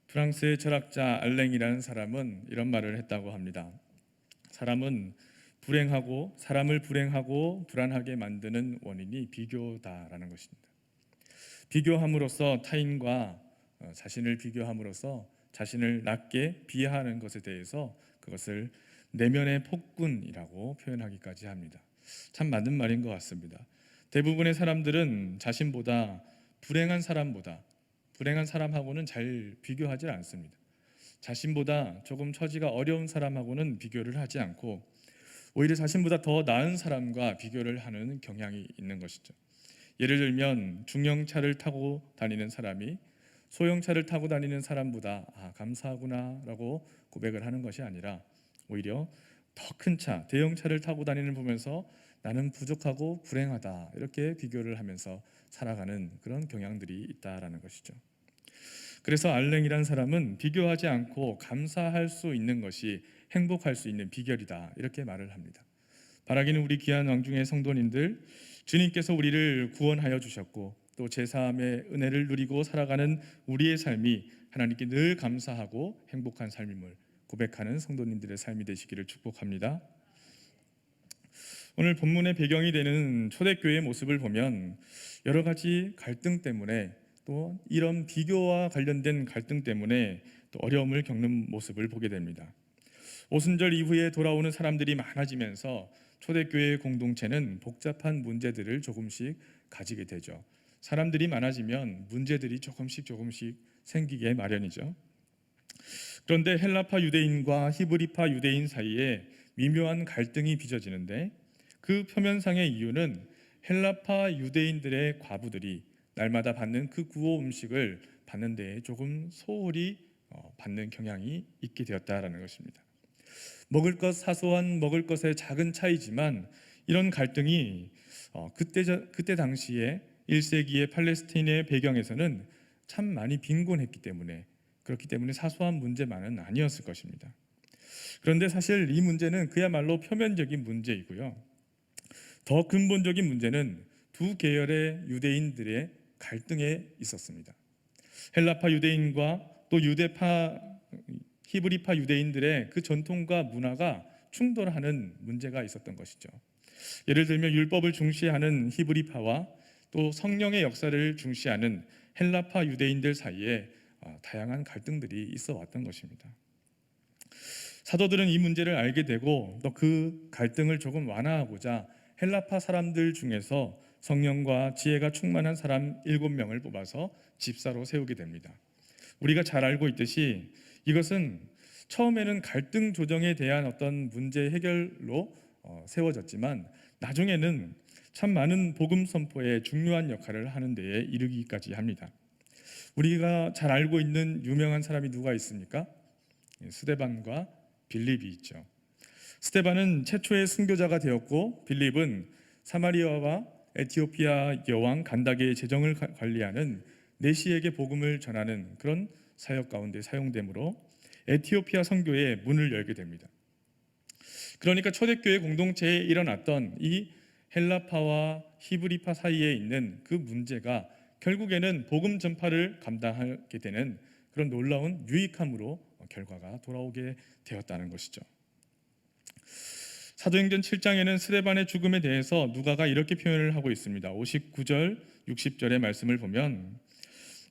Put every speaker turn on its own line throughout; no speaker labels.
프랑스의 철학자 알랭이라는 사람은 이런 말을 했다고 합니다. 사람을 불행하고 불안하게 만드는 원인이 비교다라는 것입니다. 비교함으로써 타인과 자신을 비교함으로써 자신을 낮게 비하하는 것에 대해서 그것을 내면의 폭군이라고 표현하기까지 합니다. 참 맞는 말인 것 같습니다. 대부분의 사람들은 자신보다 불행한 사람하고는 잘 비교하지 않습니다. 자신보다 조금 처지가 어려운 사람하고는 비교를 하지 않고 오히려 자신보다 더 나은 사람과 비교를 하는 경향이 있는 것이죠. 예를 들면 중형차를 타고 다니는 사람이 소형차를 타고 다니는 사람보다 감사하구나 라고 고백을 하는 것이 아니라 오히려 더 큰 차, 대형차를 타고 다니는 보면서 나는 부족하고 불행하다 이렇게 비교를 하면서 살아가는 그런 경향들이 있다라는 것이죠. 그래서 알랭이란 사람은 비교하지 않고 감사할 수 있는 것이 행복할 수 있는 비결이다 이렇게 말을 합니다. 바라기는 우리 귀한 왕중의 성도님들, 주님께서 우리를 구원하여 주셨고 또 제3의 은혜를 누리고 살아가는 우리의 삶이 하나님께 늘 감사하고 행복한 삶임을 고백하는 성도님들의 삶이 되시기를 축복합니다. 오늘 본문의 배경이 되는 초대교회의 모습을 보면 여러 가지 갈등 때문에 또 이런 비교와 관련된 갈등 때문에 또 어려움을 겪는 모습을 보게 됩니다. 오순절 이후에 돌아오는 사람들이 많아지면서 초대교회의 공동체는 복잡한 문제들을 조금씩 가지게 되죠. 사람들이 많아지면 문제들이 조금씩 생기게 마련이죠. 그런데 헬라파 유대인과 히브리파 유대인 사이에 미묘한 갈등이 빚어지는데 그 표면상의 이유는 헬라파 유대인들의 과부들이 날마다 받는 그 구호 음식을 받는 데에 조금 소홀히 받는 경향이 있게 되었다라는 것입니다. 사소한 먹을 것의 작은 차이지만 이런 갈등이 그때 당시에 1세기의 팔레스타인의 배경에서는 참 많이 빈곤했기 때문에 그렇기 때문에 사소한 문제만은 아니었을 것입니다. 그런데 사실 이 문제는 그야말로 표면적인 문제이고요. 더 근본적인 문제는 두 계열의 유대인들의 갈등에 있었습니다. 헬라파 유대인과 또 히브리파 유대인들의 그 전통과 문화가 충돌하는 문제가 있었던 것이죠. 예를 들면 율법을 중시하는 히브리파와 또 성령의 역사를 중시하는 헬라파 유대인들 사이에 다양한 갈등들이 있어 왔던 것입니다. 사도들은 이 문제를 알게 되고 또 그 갈등을 조금 완화하고자 헬라파 사람들 중에서 성령과 지혜가 충만한 사람 7명을 뽑아서 집사로 세우게 됩니다. 우리가 잘 알고 있듯이 이것은 처음에는 갈등 조정에 대한 어떤 문제 해결로 세워졌지만 나중에는 참 많은 복음 선포에 중요한 역할을 하는 데에 이르기까지 합니다. 우리가 잘 알고 있는 유명한 사람이 누가 있습니까? 스데반과 빌립이 있죠. 스데반은 최초의 순교자가 되었고 빌립은 사마리아와 에티오피아 여왕 간다게의 재정을 관리하는 내시에게 복음을 전하는 그런 사역 가운데 사용되므로 에티오피아 선교의 문을 열게 됩니다. 그러니까 초대교회 공동체에 일어났던 이 헬라파와 히브리파 사이에 있는 그 문제가 결국에는 복음 전파를 감당하게 되는 그런 놀라운 유익함으로 결과가 돌아오게 되었다는 것이죠. 사도행전 7장에는 스데반의 죽음에 대해서 누가가 이렇게 표현을 하고 있습니다. 59절, 60절의 말씀을 보면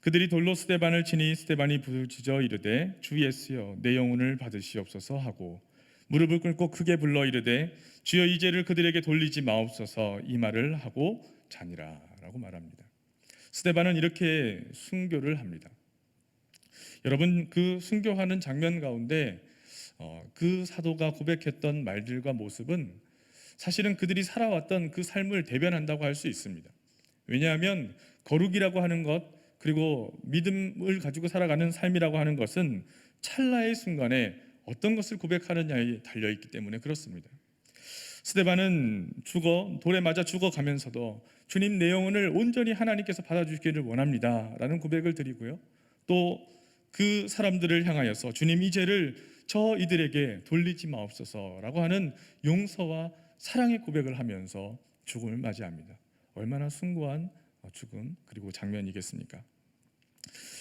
그들이 돌로 스데반을 치니 스데반이 부르짖어 이르되 주 예수여 내 영혼을 받으시옵소서 하고 무릎을 꿇고 크게 불러 이르되 주여 이 죄를 그들에게 돌리지 마옵소서 이 말을 하고 자니라 라고 말합니다. 스데반은 이렇게 순교를 합니다. 여러분, 그 순교하는 장면 가운데 그 사도가 고백했던 말들과 모습은 사실은 그들이 살아왔던 그 삶을 대변한다고 할 수 있습니다. 왜냐하면 거룩이라고 하는 것 그리고 믿음을 가지고 살아가는 삶이라고 하는 것은 찰나의 순간에 어떤 것을 고백하느냐에 달려있기 때문에 그렇습니다. 스데반은 돌에 맞아 죽어가면서도 주님 내 영혼을 온전히 하나님께서 받아주시기를 원합니다 라는 고백을 드리고요, 또 그 사람들을 향하여서 주님 이 죄를 저 이들에게 돌리지 마옵소서 라고 하는 용서와 사랑의 고백을 하면서 죽음을 맞이합니다. 얼마나 숭고한 죽음 그리고 장면이겠습니까?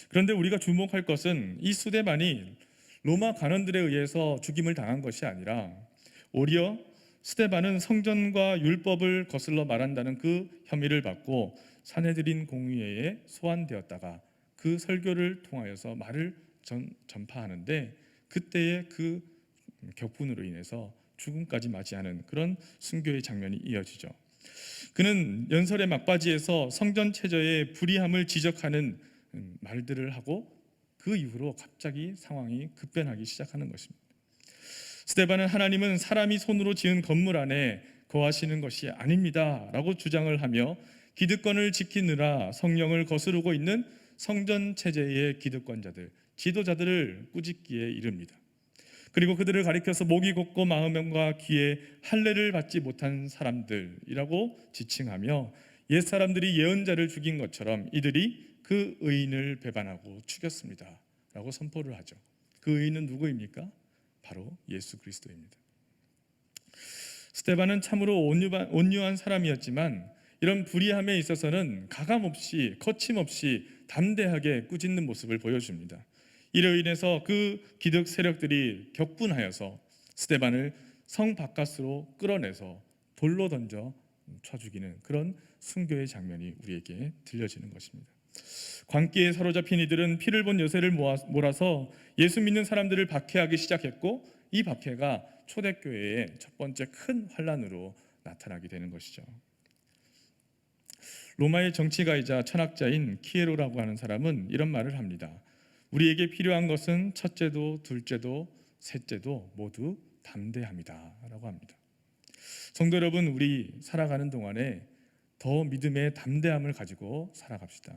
그런데 우리가 주목할 것은 이 스데반이 로마 관원들에 의해서 죽임을 당한 것이 아니라 오히려 스데반은 성전과 율법을 거슬러 말한다는 그 혐의를 받고 산헤드린 공의회에 소환되었다가 그 설교를 통하여서 말을 전파하는데 그때의 그 격분으로 인해서 죽음까지 맞이하는 그런 순교의 장면이 이어지죠. 그는 연설의 막바지에서 성전 체제의 불의함을 지적하는 말들을 하고 그 이후로 갑자기 상황이 급변하기 시작하는 것입니다. 스데반은 하나님은 사람이 손으로 지은 건물 안에 거하시는 것이 아닙니다 라고 주장을 하며 기득권을 지키느라 성령을 거스르고 있는 성전 체제의 기득권자들, 지도자들을 꾸짖기에 이릅니다. 그리고 그들을 가리켜서 목이 곧고 마음과 귀에 할례를 받지 못한 사람들이라고 지칭하며 옛사람들이 예언자를 죽인 것처럼 이들이 그 의인을 배반하고 죽였습니다 라고 선포를 하죠. 그 의인은 누구입니까? 바로 예수 그리스도입니다. 스데반은 참으로 온유한 사람이었지만 이런 불의함에 있어서는 가감없이 거침없이 담대하게 꾸짖는 모습을 보여줍니다. 이로 인해서 그 기득 세력들이 격분하여서 스데반을 성 바깥으로 끌어내서 돌로 던져 쳐 죽이는 그런 순교의 장면이 우리에게 들려지는 것입니다. 광기에 사로잡힌 이들은 피를 본 여세를 몰아서 예수 믿는 사람들을 박해하기 시작했고 이 박해가 초대교회의 첫 번째 큰 환란으로 나타나게 되는 것이죠. 로마의 정치가이자 천학자인 키에로라고 하는 사람은 이런 말을 합니다. 우리에게 필요한 것은 첫째도 둘째도 셋째도 모두 담대함이다 라고 합니다. 성도 여러분, 우리 살아가는 동안에 더 믿음의 담대함을 가지고 살아갑시다.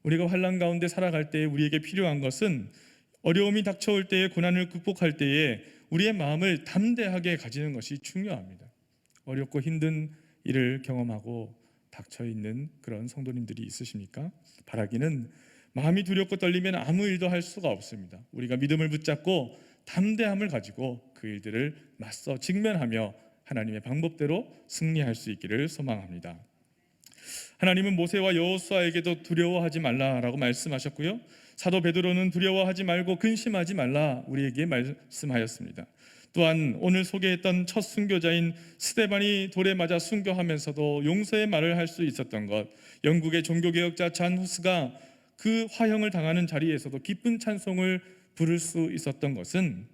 우리가 환난 가운데 살아갈 때에 우리에게 필요한 것은 어려움이 닥쳐올 때에 고난을 극복할 때에 우리의 마음을 담대하게 가지는 것이 중요합니다. 어렵고 힘든 일을 경험하고 닥쳐있는 그런 성도님들이 있으십니까? 바라기는 마음이 두렵고 떨리면 아무 일도 할 수가 없습니다. 우리가 믿음을 붙잡고 담대함을 가지고 그 일들을 맞서 직면하며 하나님의 방법대로 승리할 수 있기를 소망합니다. 하나님은 모세와 여호수아에게도 두려워하지 말라라고 말씀하셨고요. 사도 베드로는 두려워하지 말고 근심하지 말라 우리에게 말씀하였습니다. 또한 오늘 소개했던 첫 순교자인 스데반이 돌에 맞아 순교하면서도 용서의 말을 할 수 있었던 것, 영국의 종교개혁자 잔 후스가 그 화형을 당하는 자리에서도 기쁜 찬송을 부를 수 있었던 것은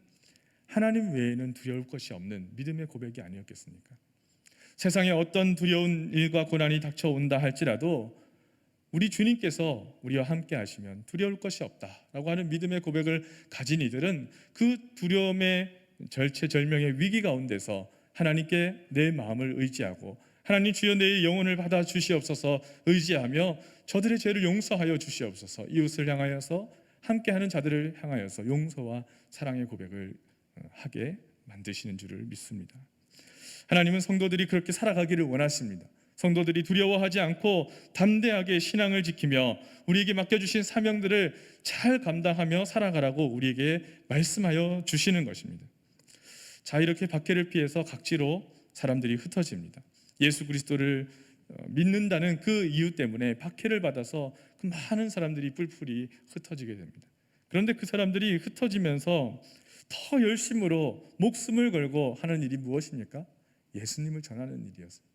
하나님 외에는 두려울 것이 없는 믿음의 고백이 아니었겠습니까? 세상에 어떤 두려운 일과 고난이 닥쳐온다 할지라도 우리 주님께서 우리와 함께 하시면 두려울 것이 없다라고 하는 믿음의 고백을 가진 이들은 그 두려움의 절체절명의 위기 가운데서 하나님께 내 마음을 의지하고 하나님 주여 내 영혼을 받아 주시옵소서 의지하며 저들의 죄를 용서하여 주시옵소서 이웃을 향하여서 함께하는 자들을 향하여서 용서와 사랑의 고백을 하게 만드시는 줄을 믿습니다. 하나님은 성도들이 그렇게 살아가기를 원하십니다. 성도들이 두려워하지 않고 담대하게 신앙을 지키며 우리에게 맡겨주신 사명들을 잘 감당하며 살아가라고 우리에게 말씀하여 주시는 것입니다. 자, 이렇게 박해를 피해서 각지로 사람들이 흩어집니다. 예수 그리스도를 믿는다는 그 이유 때문에 박해를 받아서 그 많은 사람들이 뿔뿔이 흩어지게 됩니다. 그런데 그 사람들이 흩어지면서 더 열심으로 목숨을 걸고 하는 일이 무엇입니까? 예수님을 전하는 일이었습니다.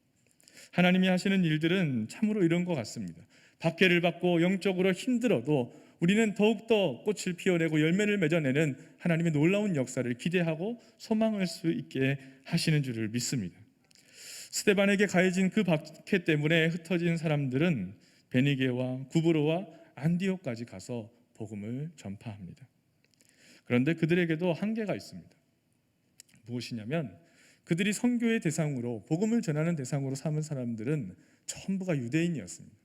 하나님이 하시는 일들은 참으로 이런 것 같습니다. 박해를 받고 영적으로 힘들어도 우리는 더욱더 꽃을 피워내고 열매를 맺어내는 하나님의 놀라운 역사를 기대하고 소망할 수 있게 하시는 줄을 믿습니다. 스데반에게 가해진 그 박해 때문에 흩어진 사람들은 베니게와 구브로와 안디옥까지 가서 복음을 전파합니다. 그런데 그들에게도 한계가 있습니다. 무엇이냐면 그들이 선교의 대상으로 복음을 전하는 대상으로 삼은 사람들은 전부가 유대인이었습니다.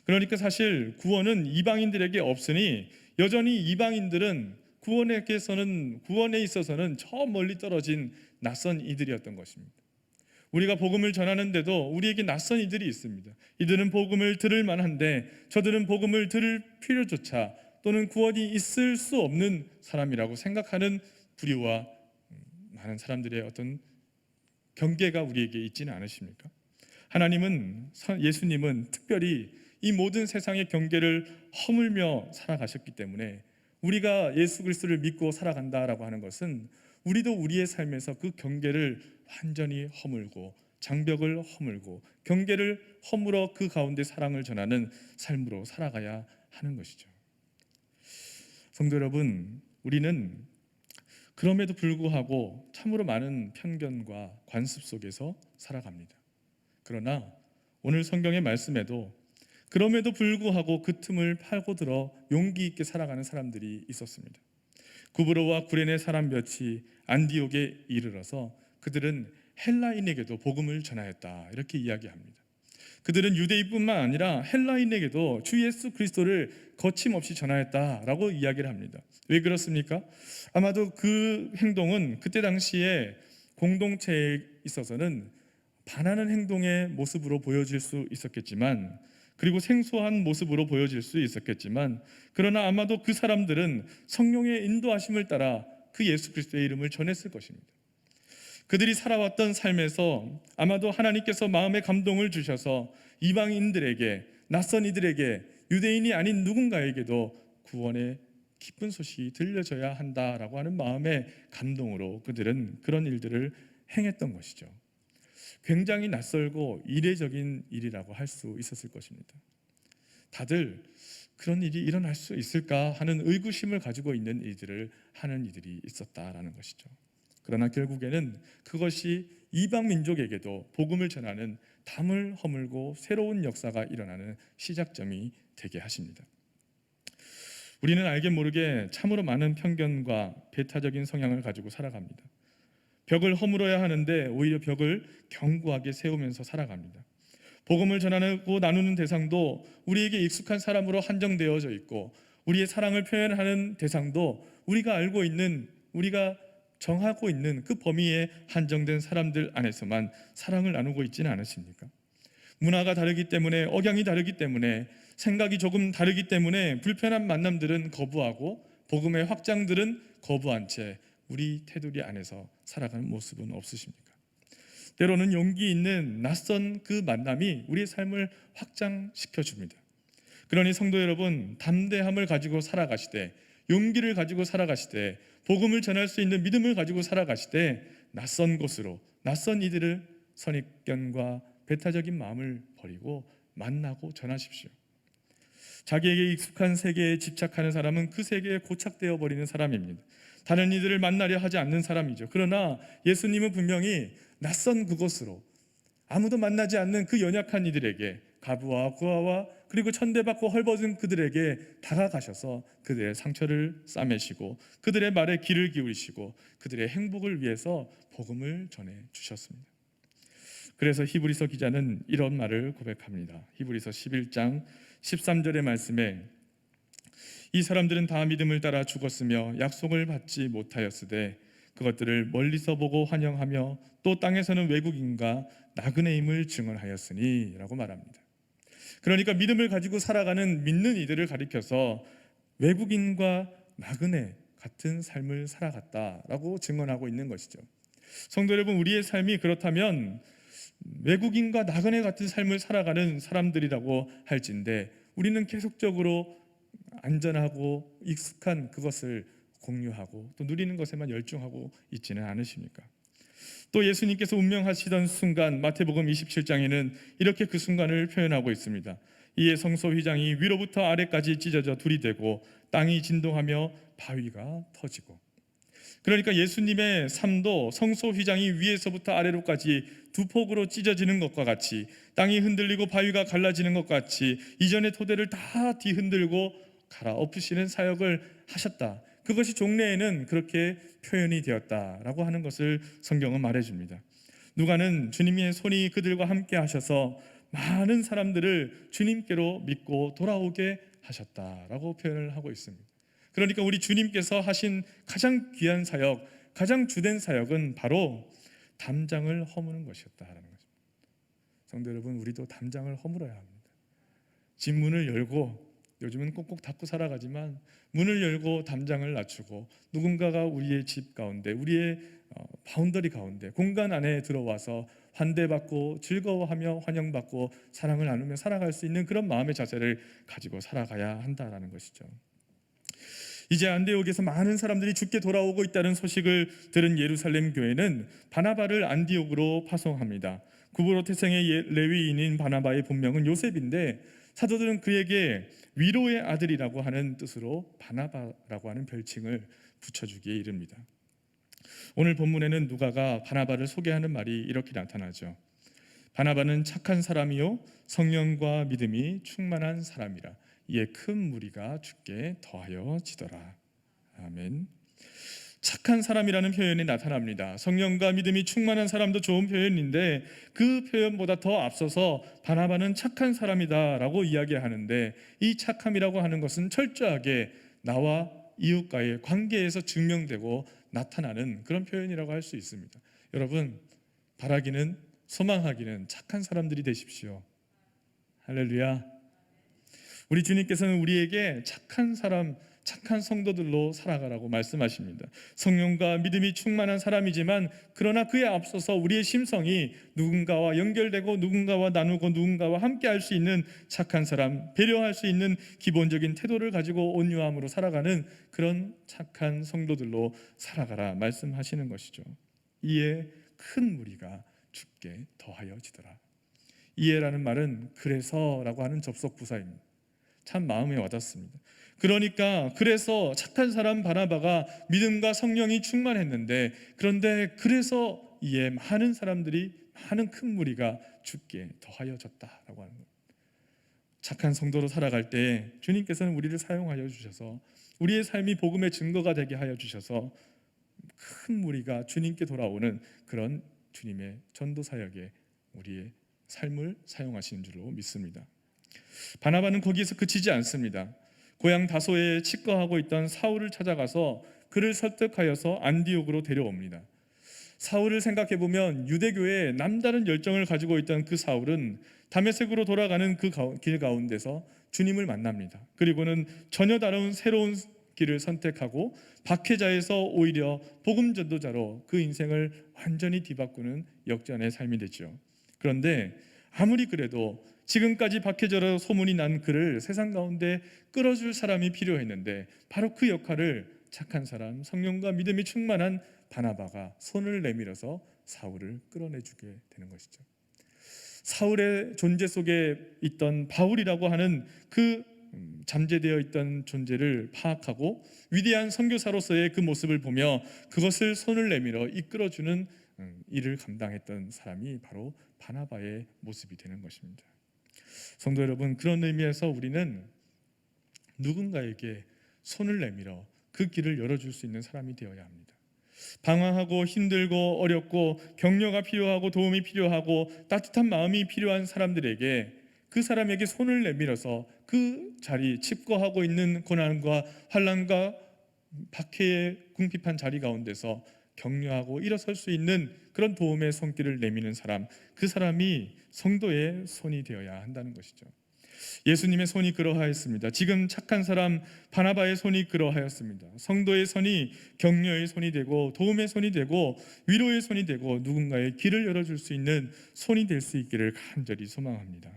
그러니까 사실 구원은 이방인들에게 없으니 여전히 이방인들은 구원에 있어서는 저 멀리 떨어진 낯선 이들이었던 것입니다. 우리가 복음을 전하는데도 우리에게 낯선 이들이 있습니다. 이들은 복음을 들을 만한데 저들은 복음을 들을 필요조차 또는 구원이 있을 수 없는 사람이라고 생각하는 부류와 많은 사람들의 어떤 경계가 우리에게 있지는 않으십니까? 예수님은 특별히 이 모든 세상의 경계를 허물며 살아가셨기 때문에 우리가 예수 그리스도를 믿고 살아간다라고 하는 것은 우리도 우리의 삶에서 그 경계를 완전히 허물고 장벽을 허물고 경계를 허물어 그 가운데 사랑을 전하는 삶으로 살아가야 하는 것이죠. 성도 여러분, 우리는 그럼에도 불구하고 참으로 많은 편견과 관습 속에서 살아갑니다. 그러나 오늘 성경의 말씀에도 그럼에도 불구하고 그 틈을 파고들어 용기 있게 살아가는 사람들이 있었습니다. 구브로와 구레네 사람 몇이 안디옥에 이르러서 그들은 헬라인에게도 복음을 전하였다, 이렇게 이야기합니다. 그들은 유대인뿐만 아니라 헬라인에게도 주 예수 그리스도를 거침없이 전하였다라고 이야기를 합니다. 왜 그렇습니까? 아마도 그 행동은 그때 당시에 공동체에 있어서는 반하는 행동의 모습으로 보여질 수 있었겠지만, 그리고 생소한 모습으로 보여질 수 있었겠지만, 그러나 아마도 그 사람들은 성령의 인도하심을 따라 그 예수 그리스도의 이름을 전했을 것입니다. 그들이 살아왔던 삶에서 아마도 하나님께서 마음의 감동을 주셔서 이방인들에게, 낯선 이들에게, 유대인이 아닌 누군가에게도 구원의 기쁜 소식이 들려져야 한다라고 하는 마음의 감동으로 그들은 그런 일들을 행했던 것이죠. 굉장히 낯설고 이례적인 일이라고 할 수 있었을 것입니다. 다들 그런 일이 일어날 수 있을까 하는 의구심을 가지고 있는 일들을 하는 이들이 있었다라는 것이죠. 그러나 결국에는 그것이 이방 민족에게도 복음을 전하는 담을 허물고 새로운 역사가 일어나는 시작점이 되게 하십니다. 우리는 알게 모르게 참으로 많은 편견과 배타적인 성향을 가지고 살아갑니다. 벽을 허물어야 하는데 오히려 벽을 견고하게 세우면서 살아갑니다. 복음을 전하고 나누는 대상도 우리에게 익숙한 사람으로 한정되어져 있고, 우리의 사랑을 표현하는 대상도 우리가 알고 있는, 우리가 정하고 있는 그 범위에 한정된 사람들 안에서만 사랑을 나누고 있지는 않으십니까? 문화가 다르기 때문에, 억양이 다르기 때문에, 생각이 조금 다르기 때문에 불편한 만남들은 거부하고 복음의 확장들은 거부한 채 우리 테두리 안에서 살아가는 모습은 없으십니까? 때로는 용기 있는 낯선 그 만남이 우리의 삶을 확장시켜 줍니다. 그러니 성도 여러분, 담대함을 가지고 살아가시되, 용기를 가지고 살아가시되, 복음을 전할 수 있는 믿음을 가지고 살아가시되, 낯선 곳으로, 낯선 이들을 선입견과 배타적인 마음을 버리고 만나고 전하십시오. 자기에게 익숙한 세계에 집착하는 사람은 그 세계에 고착되어 버리는 사람입니다. 다른 이들을 만나려 하지 않는 사람이죠. 그러나 예수님은 분명히 낯선 그곳으로, 아무도 만나지 않는 그 연약한 이들에게, 가부와 고아와 그리고 천대받고 헐벗은 그들에게 다가가셔서 그들의 상처를 싸매시고 그들의 말에 귀를 기울이시고 그들의 행복을 위해서 복음을 전해 주셨습니다. 그래서 히브리서 기자는 이런 말을 고백합니다. 히브리서 11장 13절의 말씀에 이 사람들은 다 믿음을 따라 죽었으며 약속을 받지 못하였으되 그것들을 멀리서 보고 환영하며 또 땅에서는 외국인과 나그네임을 증언하였으니 라고 말합니다. 그러니까 믿음을 가지고 살아가는 믿는 이들을 가리켜서 외국인과 나그네 같은 삶을 살아갔다라고 증언하고 있는 것이죠. 성도 여러분, 우리의 삶이 그렇다면 외국인과 나그네 같은 삶을 살아가는 사람들이라고 할진데, 우리는 계속적으로 안전하고 익숙한 그것을 공유하고 또 누리는 것에만 열중하고 있지는 않으십니까? 또 예수님께서 운명하시던 순간, 마태복음 27장에는 이렇게 그 순간을 표현하고 있습니다. 이에 성소 휘장이 위로부터 아래까지 찢어져 둘이 되고 땅이 진동하며 바위가 터지고. 그러니까 예수님의 삶도 성소 휘장이 위에서부터 아래로까지 두 폭으로 찢어지는 것과 같이, 땅이 흔들리고 바위가 갈라지는 것 같이 이전의 토대를 다 뒤흔들고 갈아엎으시는 사역을 하셨다. 그것이 종례에는 그렇게 표현이 되었다라고 하는 것을 성경은 말해줍니다. 누가는 주님의 손이 그들과 함께 하셔서 많은 사람들을 주님께로 믿고 돌아오게 하셨다라고 표현을 하고 있습니다. 그러니까 우리 주님께서 하신 가장 귀한 사역, 가장 주된 사역은 바로 담장을 허무는 것이었다라는 거죠. 성도 여러분, 우리도 담장을 허물어야 합니다. 집 문을 열고, 요즘은 꼭꼭 닫고 살아가지만 문을 열고 담장을 낮추고 누군가가 우리의 집 가운데, 우리의 바운더리 가운데, 공간 안에 들어와서 환대받고 즐거워하며 환영받고 사랑을 나누며 살아갈 수 있는 그런 마음의 자세를 가지고 살아가야 한다라는 것이죠. 이제 안디옥에서 많은 사람들이 죽게 돌아오고 있다는 소식을 들은 예루살렘 교회는 바나바를 안디옥으로 파송합니다. 구브로 태생의 레위인인 바나바의 본명은 요셉인데 사도들은 그에게 위로의 아들이라고 하는 뜻으로 바나바라고 하는 별칭을 붙여주기에 이릅니다. 오늘 본문에는 누가가 바나바를 소개하는 말이 이렇게 나타나죠. 바나바는 착한 사람이요 성령과 믿음이 충만한 사람이라. 이에 큰 무리가 주께 더하여 지더라. 아멘. 착한 사람이라는 표현이 나타납니다. 성령과 믿음이 충만한 사람도 좋은 표현인데 그 표현보다 더 앞서서 바나바는 착한 사람이다라고 이야기하는데 이 착함이라고 하는 것은 철저하게 나와 이웃과의 관계에서 증명되고 나타나는 그런 표현이라고 할 수 있습니다. 여러분, 바라기는 소망하기는 착한 사람들이 되십시오. 할렐루야. 우리 주님께서는 우리에게 착한 사람, 착한 성도들로 살아가라고 말씀하십니다. 성령과 믿음이 충만한 사람이지만 그러나 그에 앞서서 우리의 심성이 누군가와 연결되고 누군가와 나누고 누군가와 함께 할 수 있는 착한 사람, 배려할 수 있는 기본적인 태도를 가지고 온유함으로 살아가는 그런 착한 성도들로 살아가라 말씀하시는 것이죠. 이에 큰 무리가 주께 더하여지더라. 이에라는 말은 그래서라고 하는 접속 부사입니다. 참 마음에 와닿습니다. 그러니까 그래서 착한 사람 바나바가 믿음과 성령이 충만했는데 그런데 그래서 이에 많은 사람들이 많은 큰 무리가 주께 더하여졌다라고 하는 거예요. 착한 성도로 살아갈 때 주님께서는 우리를 사용하여 주셔서 우리의 삶이 복음의 증거가 되게 하여 주셔서 큰 무리가 주님께 돌아오는 그런 주님의 전도 사역에 우리의 삶을 사용하시는 줄로 믿습니다. 바나바는 거기에서 그치지 않습니다. 고향 다소에 치과하고 있던 사울을 찾아가서 그를 설득하여서 안디옥으로 데려옵니다. 사울을 생각해 보면 유대교에 남다른 열정을 가지고 있던 그 사울은 다메섹으로 돌아가는 그 길 가운데서 주님을 만납니다. 그리고는 전혀 다른 새로운 길을 선택하고 박해자에서 오히려 복음 전도자로 그 인생을 완전히 뒤바꾸는 역전의 삶이 됐죠. 그런데 아무리 그래도 지금까지 박해자로 소문이 난 그를 세상 가운데 끌어줄 사람이 필요했는데 바로 그 역할을 착한 사람, 성령과 믿음이 충만한 바나바가 손을 내밀어서 사울을 끌어내주게 되는 것이죠. 사울의 존재 속에 있던 바울이라고 하는 그 잠재되어 있던 존재를 파악하고 위대한 선교사로서의 그 모습을 보며 그것을 손을 내밀어 이끌어주는 일을 감당했던 사람이 바로 바나바의 모습이 되는 것입니다. 성도 여러분, 그런 의미에서 우리는 누군가에게 손을 내밀어 그 길을 열어줄 수 있는 사람이 되어야 합니다. 방황하고 힘들고 어렵고 격려가 필요하고 도움이 필요하고 따뜻한 마음이 필요한 사람들에게 그 사람에게 손을 내밀어서 그 자리, 칩거하고 있는 고난과 환난과 박해의 궁핍한 자리 가운데서 격려하고 일어설 수 있는 그런 도움의 손길을 내미는 사람, 그 사람이 성도의 손이 되어야 한다는 것이죠. 예수님의 손이 그러하였습니다. 지금 착한 사람 바나바의 손이 그러하였습니다. 성도의 손이 격려의 손이 되고 도움의 손이 되고 위로의 손이 되고 누군가의 길을 열어줄 수 있는 손이 될 수 있기를 간절히 소망합니다.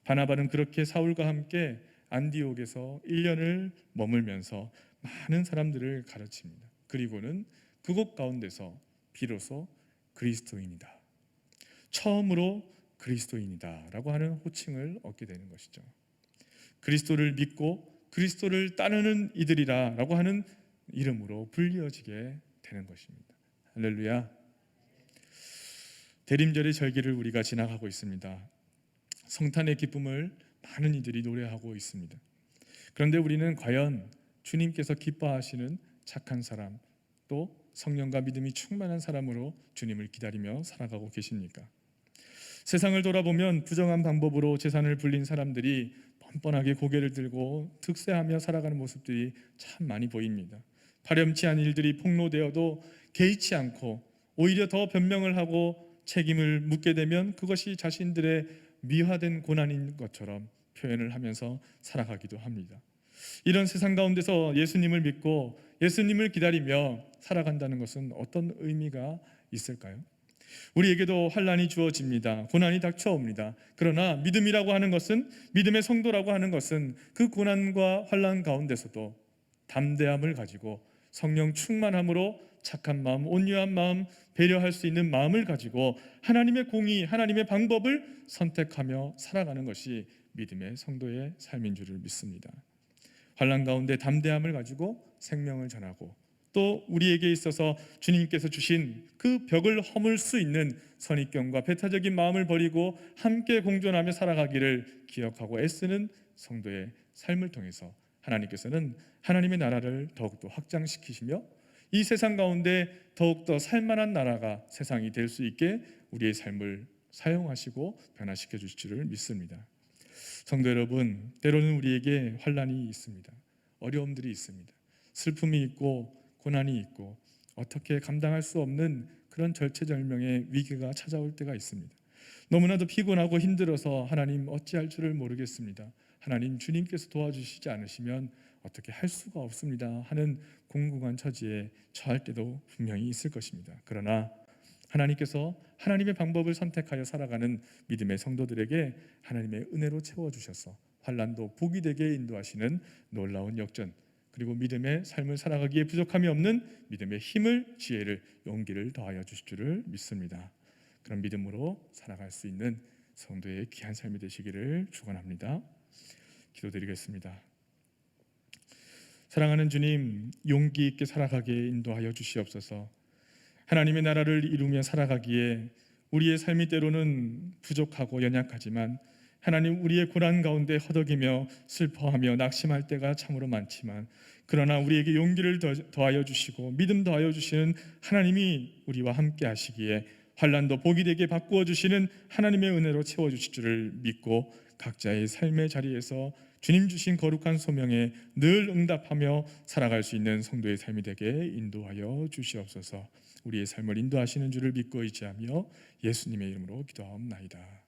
바나바는 그렇게 사울과 함께 안디옥에서 1년을 머물면서 많은 사람들을 가르칩니다. 그리고는 그곳 가운데서 비로소 그리스도인이다, 처음으로 그리스도인이다 라고 하는 호칭을 얻게 되는 것이죠. 그리스도를 믿고 그리스도를 따르는 이들이라 라고 하는 이름으로 불리어지게 되는 것입니다. 할렐루야. 대림절의 절기를 우리가 지나가고 있습니다. 성탄의 기쁨을 많은 이들이 노래하고 있습니다. 그런데 우리는 과연 주님께서 기뻐하시는 착한 사람, 또 성령과 믿음이 충만한 사람으로 주님을 기다리며 살아가고 계십니까? 세상을 돌아보면 부정한 방법으로 재산을 불린 사람들이 뻔뻔하게 고개를 들고 득세하며 살아가는 모습들이 참 많이 보입니다. 파렴치한 일들이 폭로되어도 개의치 않고 오히려 더 변명을 하고 책임을 묻게 되면 그것이 자신들의 미화된 고난인 것처럼 표현을 하면서 살아가기도 합니다. 이런 세상 가운데서 예수님을 믿고 예수님을 기다리며 살아간다는 것은 어떤 의미가 있을까요? 우리에게도 환난이 주어집니다. 고난이 닥쳐옵니다. 그러나 믿음이라고 하는 것은, 믿음의 성도라고 하는 것은 그 고난과 환난 가운데서도 담대함을 가지고 성령 충만함으로 착한 마음, 온유한 마음, 배려할 수 있는 마음을 가지고 하나님의 공의, 하나님의 방법을 선택하며 살아가는 것이 믿음의 성도의 삶인 줄을 믿습니다. 환난 가운데 담대함을 가지고 생명을 전하고, 또 우리에게 있어서 주님께서 주신 그 벽을 허물 수 있는 선입견과 배타적인 마음을 버리고 함께 공존하며 살아가기를 기억하고 애쓰는 성도의 삶을 통해서 하나님께서는 하나님의 나라를 더욱더 확장시키시며 이 세상 가운데 더욱더 살만한 나라가 세상이 될 수 있게 우리의 삶을 사용하시고 변화시켜 주실 줄을 믿습니다. 성도 여러분, 때로는 우리에게 환난이 있습니다. 어려움들이 있습니다. 슬픔이 있고 고난이 있고 어떻게 감당할 수 없는 그런 절체절명의 위기가 찾아올 때가 있습니다. 너무나도 피곤하고 힘들어서 하나님 어찌할 줄을 모르겠습니다. 하나님, 주님께서 도와주시지 않으시면 어떻게 할 수가 없습니다 하는 공공한 처지에 처할 때도 분명히 있을 것입니다. 그러나 하나님께서 하나님의 방법을 선택하여 살아가는 믿음의 성도들에게 하나님의 은혜로 채워주셔서 환난도 복이 되게 인도하시는 놀라운 역전, 그리고 믿음의 삶을 살아가기에 부족함이 없는 믿음의 힘을, 지혜를, 용기를 더하여 주실 줄을 믿습니다. 그런 믿음으로 살아갈 수 있는 성도의 귀한 삶이 되시기를 축원합니다. 기도드리겠습니다. 사랑하는 주님, 용기 있게 살아가게 인도하여 주시옵소서. 하나님의 나라를 이루며 살아가기에 우리의 삶이 때로는 부족하고 연약하지만, 하나님, 우리의 고난 가운데 허덕이며 슬퍼하며 낙심할 때가 참으로 많지만, 그러나 우리에게 용기를 더하여 주시고 믿음 더하여 주시는 하나님이 우리와 함께 하시기에 환난도 복이 되게 바꾸어 주시는 하나님의 은혜로 채워 주실 줄을 믿고 각자의 삶의 자리에서 주님 주신 거룩한 소명에 늘 응답하며 살아갈 수 있는 성도의 삶이 되게 인도하여 주시옵소서. 우리의 삶을 인도하시는 줄을 믿고 의지하며 예수님의 이름으로 기도하옵나이다.